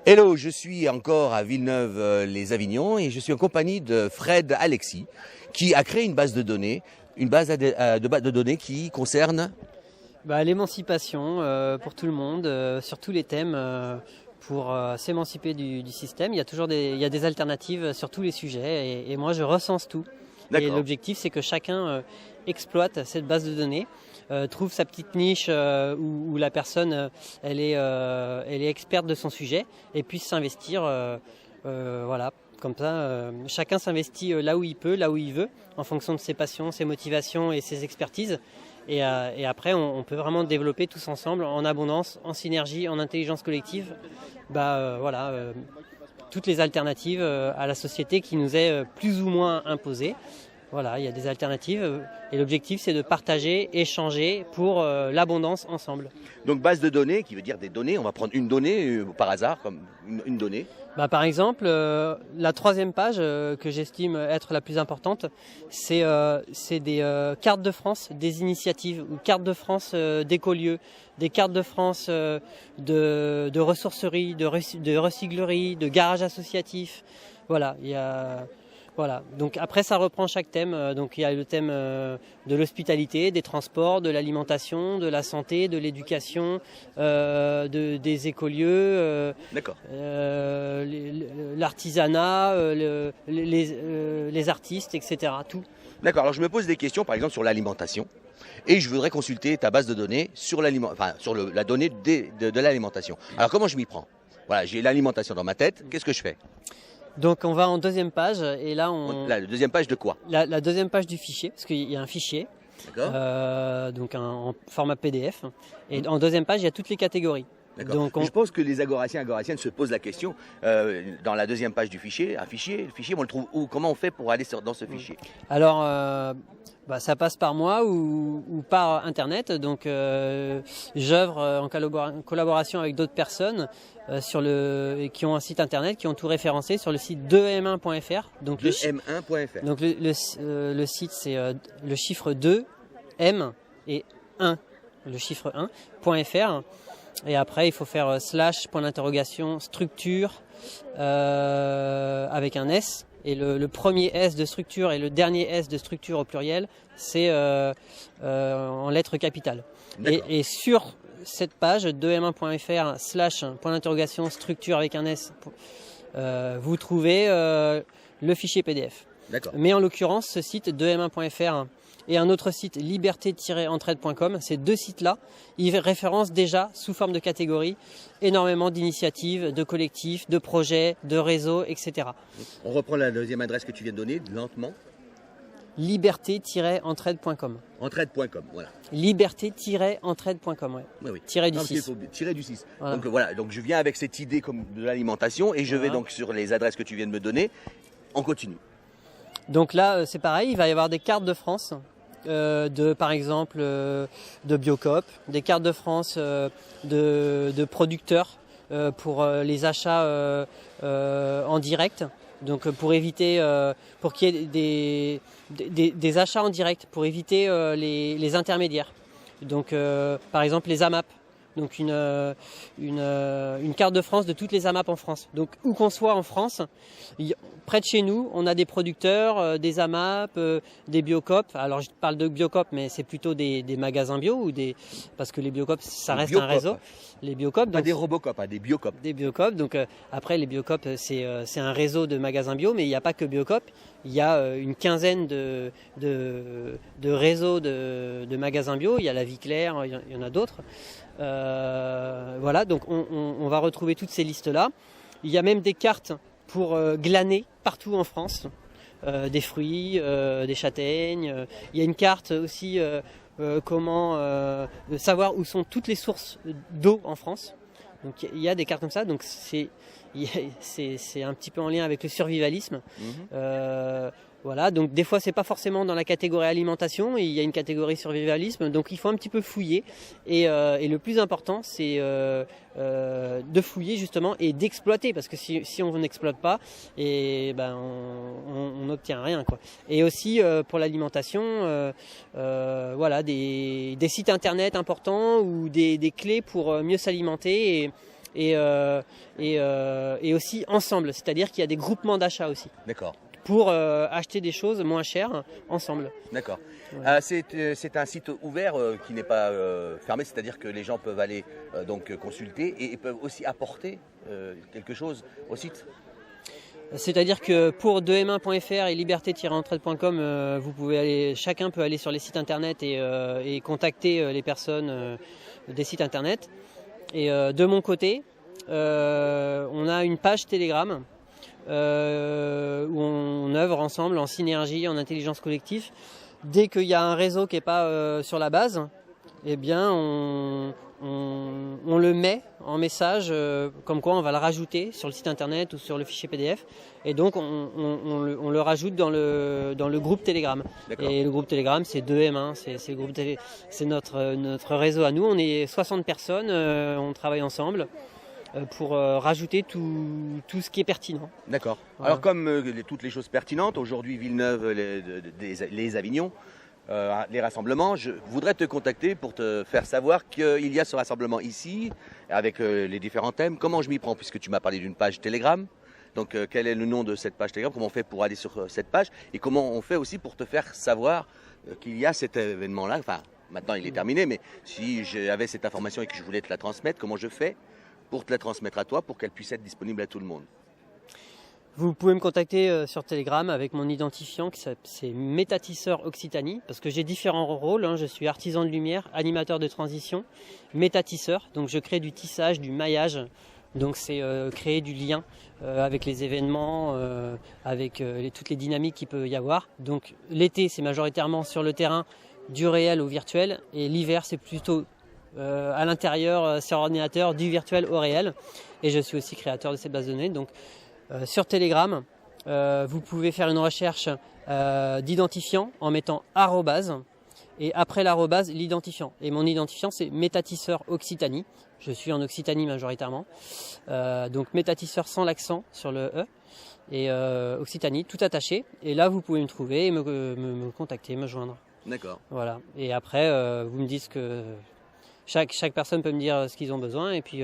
Hello, je suis encore à Villeneuve-les-Avignon et je suis en compagnie de Fred Alexis qui a créé une base de données, de données qui concerne l'émancipation pour tout le monde, sur tous les thèmes, pour s'émanciper du système. Il y a des alternatives sur tous les sujets et moi je recense tout. Et l'objectif c'est que chacun exploite cette base de données, trouve sa petite niche où la personne elle est experte de son sujet et puisse s'investir. Voilà. Comme ça, chacun s'investit là où il peut, là où il veut, en fonction de ses passions, ses motivations et ses expertises. Et après, on peut vraiment développer tous ensemble, en abondance, en synergie, en intelligence collective, toutes les alternatives à la société qui nous est plus ou moins imposée. Voilà, il y a des alternatives et l'objectif c'est de partager, échanger pour l'abondance ensemble. Donc base de données qui veut dire des données, on va prendre une donnée par hasard comme une donnée. Par exemple, la troisième page que j'estime être la plus importante, c'est des cartes de France, des initiatives, ou cartes de France d'écolieux, des cartes de France de ressourceries, de recycleries, de garages associatifs. Voilà, il y a... Voilà. Donc après ça reprend chaque thème. Donc il y a le thème de l'hospitalité, des transports, de l'alimentation, de la santé, de l'éducation, des écolieux, l'artisanat, les artistes, etc. Tout. D'accord. Alors je me pose des questions, par exemple sur l'alimentation, et je voudrais consulter ta base de données sur la donnée de l'alimentation. Alors comment je m'y prends? Voilà, j'ai l'alimentation dans ma tête. Qu'est-ce que je fais? Donc on va en deuxième page et là la deuxième page de quoi? La deuxième page du fichier, parce qu'il y a un fichier, donc en format PDF. Et en deuxième page, il y a toutes les catégories. Donc je pense que les agoraciens et agoraciennes se posent la question, dans la deuxième page du fichier, le fichier, on le trouve où? Comment on fait pour aller dans ce fichier? Alors, ça passe par moi ou par Internet. Donc, j'œuvre en collaboration avec d'autres personnes qui ont un site Internet, qui ont tout référencé sur le site 2m1.fr. Donc, 2m1.fr. Donc, le site, c'est le chiffre 2, M et 1, le chiffre 1.fr. Et après, il faut faire / structure avec un S. Et le premier S de structure et le dernier S de structure au pluriel, c'est en lettres capitales. Et sur cette page 2m1.fr / structure avec un S, vous trouvez le fichier PDF. Mais en l'occurrence, ce site 2m1.fr et un autre site liberté-entraide.com, ces deux sites-là, ils référencent déjà sous forme de catégories énormément d'initiatives, de collectifs, de projets, de réseaux, etc. On reprend la deuxième adresse que tu viens de donner, lentement. Liberté-entraide.com. Entraide.com, voilà. Liberté-entraide.com, oui. Tiret du 6. Tiret du 6. Voilà. Donc je viens avec cette idée comme de l'alimentation et je vais donc sur les adresses que tu viens de me donner. On continue. Donc là, c'est pareil, il va y avoir des cartes de France. Par exemple de Biocoop, des cartes de France de producteurs pour les achats en direct, donc pour éviter pour qu'il y ait des achats en direct, pour éviter les intermédiaires. Donc par exemple les AMAP, donc une carte de France de toutes les AMAP en France. Donc où qu'on soit en France, près de chez nous, on a des producteurs, des AMAP, des Biocoop. Alors je parle de Biocoop, mais c'est plutôt des magasins bio parce que les Biocoop, ça reste un réseau. Les Biocoop, pas des Robocop, des Biocoop. Des Biocoop. Donc après les Biocoop, c'est un réseau de magasins bio, mais il n'y a pas que Biocoop. Il y a une quinzaine de réseaux de magasins bio. Il y a la Vie Claire, il y en a d'autres. Voilà, donc on va retrouver toutes ces listes-là. Il y a même des cartes pour glaner partout en France, des fruits, des châtaignes. Il y a une carte aussi comment savoir où sont toutes les sources d'eau en France. Donc il y a des cartes comme ça. Donc c'est un petit peu en lien avec le survivalisme. Voilà, donc des fois c'est pas forcément dans la catégorie alimentation, il y a une catégorie survivalisme, donc il faut un petit peu fouiller et le plus important c'est de fouiller justement et d'exploiter, parce que si on n'exploite pas, on n'obtient rien, quoi. Et aussi pour l'alimentation, voilà, des sites internet importants ou des clés pour mieux s'alimenter et aussi ensemble, c'est-à-dire qu'il y a des groupements d'achat aussi. D'accord. Pour acheter des choses moins chères ensemble. D'accord. Ouais. C'est un site ouvert qui n'est pas fermé, c'est-à-dire que les gens peuvent aller donc consulter et peuvent aussi apporter quelque chose au site. C'est-à-dire que pour 2m1.fr et liberté-entraide.com, chacun peut aller sur les sites internet et contacter les personnes des sites internet. Et de mon côté, on a une page Telegram où on œuvre ensemble en synergie, en intelligence collective. Dès qu'il y a un réseau qui n'est pas sur la base, eh bien on le met en message, comme quoi on va le rajouter sur le site internet ou sur le fichier PDF. Et donc on le rajoute dans le groupe Telegram. D'accord. Et le groupe Telegram, c'est 2M, c'est notre réseau à nous. On est 60 personnes, on travaille ensemble pour rajouter tout ce qui est pertinent. D'accord. Voilà. Alors comme toutes les choses pertinentes, aujourd'hui Villeneuve, les Avignons, les rassemblements, je voudrais te contacter pour te faire savoir qu'il y a ce rassemblement ici, avec les différents thèmes. Comment je m'y prends, puisque tu m'as parlé d'une page Telegram. Donc quel est le nom de cette page Telegram, comment on fait pour aller sur cette page, et comment on fait aussi pour te faire savoir qu'il y a cet événement-là. Enfin, maintenant il est terminé, mais si j'avais cette information et que je voulais te la transmettre, comment je fais pour te la transmettre à toi, pour qu'elle puisse être disponible à tout le monde? Vous pouvez me contacter sur Telegram avec mon identifiant, c'est Métatisseur Occitanie, parce que j'ai différents rôles, hein. Je suis artisan de lumière, animateur de transition, métatisseur, donc je crée du tissage, du maillage, donc c'est créer du lien avec les événements, avec toutes les dynamiques qu'il peut y avoir. Donc l'été, c'est majoritairement sur le terrain, du réel au virtuel, et l'hiver, c'est plutôt à l'intérieur, sur ordinateur, du virtuel au réel. Et je suis aussi créateur de cette base de données. Donc sur Telegram, vous pouvez faire une recherche d'identifiant en mettant arrobase, et après l'arrobase, l'identifiant. Et mon identifiant, c'est Métatisseur Occitanie. Je suis en Occitanie majoritairement. Donc Métatisseur sans l'accent sur le E. Et Occitanie, tout attaché. Et là, vous pouvez me trouver et me contacter, me joindre. D'accord. Voilà. Et après, vous me dites que chaque personne peut me dire ce qu'ils ont besoin, et puis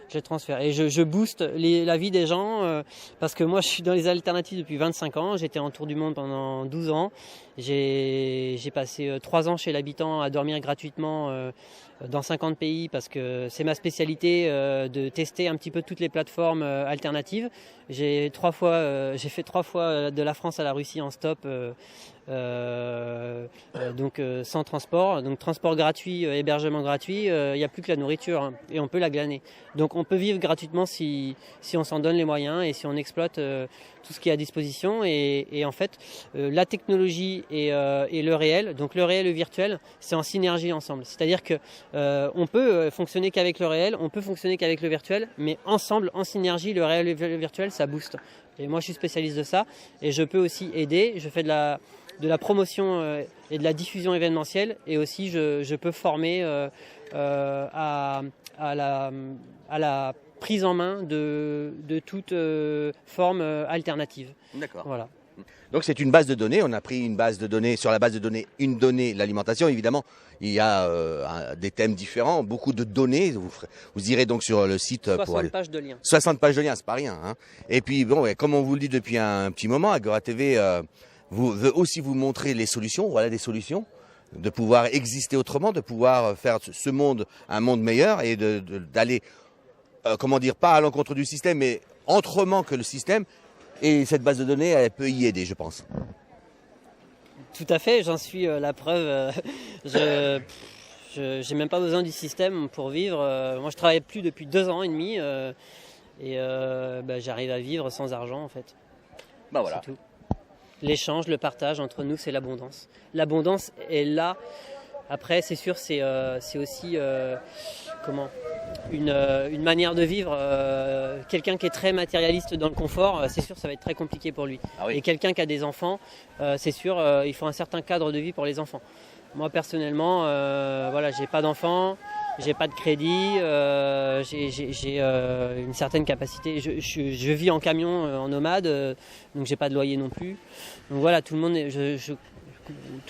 je transfère. Et je booste la vie des gens, parce que moi je suis dans les alternatives depuis 25 ans, j'étais en tour du monde pendant 12 ans, j'ai passé 3 ans chez l'habitant à dormir gratuitement dans 50 pays, parce que c'est ma spécialité de tester un petit peu toutes les plateformes alternatives. J'ai fait 3 fois de la France à la Russie en stop, donc sans transport, donc transport gratuit, hébergement gratuit, il n'y a plus que la nourriture, hein, et on peut la glaner. Donc on peut vivre gratuitement si on s'en donne les moyens et si on exploite tout ce qui est à disposition. Et en fait, la technologie et le réel, donc le réel et le virtuel, c'est en synergie ensemble. C'est-à-dire que on peut fonctionner qu'avec le réel, on peut fonctionner qu'avec le virtuel, mais ensemble, en synergie, le réel et le virtuel, ça booste. Et moi, je suis spécialiste de ça, et je peux aussi aider. Je fais de la promotion et de la diffusion événementielle, et aussi je peux former à la prise en main de toute forme alternative. D'accord. Voilà. Donc c'est une base de données, on a pris une base de données, sur la base de données, une donnée, l'alimentation, évidemment, il y a des thèmes différents, beaucoup de données, vous irez donc sur le site 60 pages de liens. 60 pages de liens, c'est pas rien, hein. Et puis bon, comme on vous le dit depuis un petit moment, Agora TV veut aussi vous montrer les solutions, voilà des solutions, de pouvoir exister autrement, de pouvoir faire ce monde un monde meilleur, et d'aller, pas à l'encontre du système, mais autrement que le système. Et cette base de données, elle peut y aider, je pense. Tout à fait, j'en suis la preuve. Je n'ai même pas besoin du système pour vivre. Moi, je travaille plus depuis 2 ans et demi, et j'arrive à vivre sans argent, en fait. Bah voilà. C'est tout. L'échange, le partage entre nous, c'est l'abondance. L'abondance est là. Après, c'est sûr, c'est aussi une manière de vivre. Quelqu'un qui est très matérialiste dans le confort, c'est sûr, ça va être très compliqué pour lui. Ah oui. Et quelqu'un qui a des enfants, c'est sûr, il faut un certain cadre de vie pour les enfants. Moi, personnellement, j'ai pas d'enfants, j'ai pas de crédit, j'ai une certaine capacité. Je vis en camion, en nomade, donc j'ai pas de loyer non plus. Donc voilà, tout le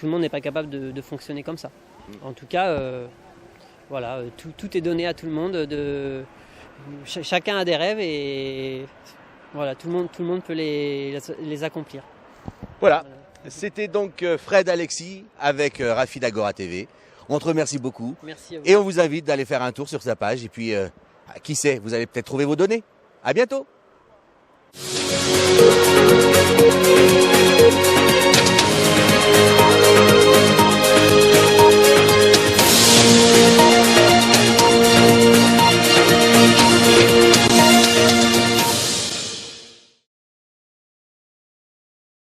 monde n'est pas capable de fonctionner comme ça. En tout cas, tout est donné à tout le monde. chacun a des rêves et voilà, tout le monde peut les accomplir. Voilà, c'était donc Fred Alexis avec Rafi d'Agora TV. On te remercie beaucoup. Merci à vous. Et on vous invite d'aller faire un tour sur sa page. Et puis, qui sait, vous allez peut-être trouver vos données. À bientôt.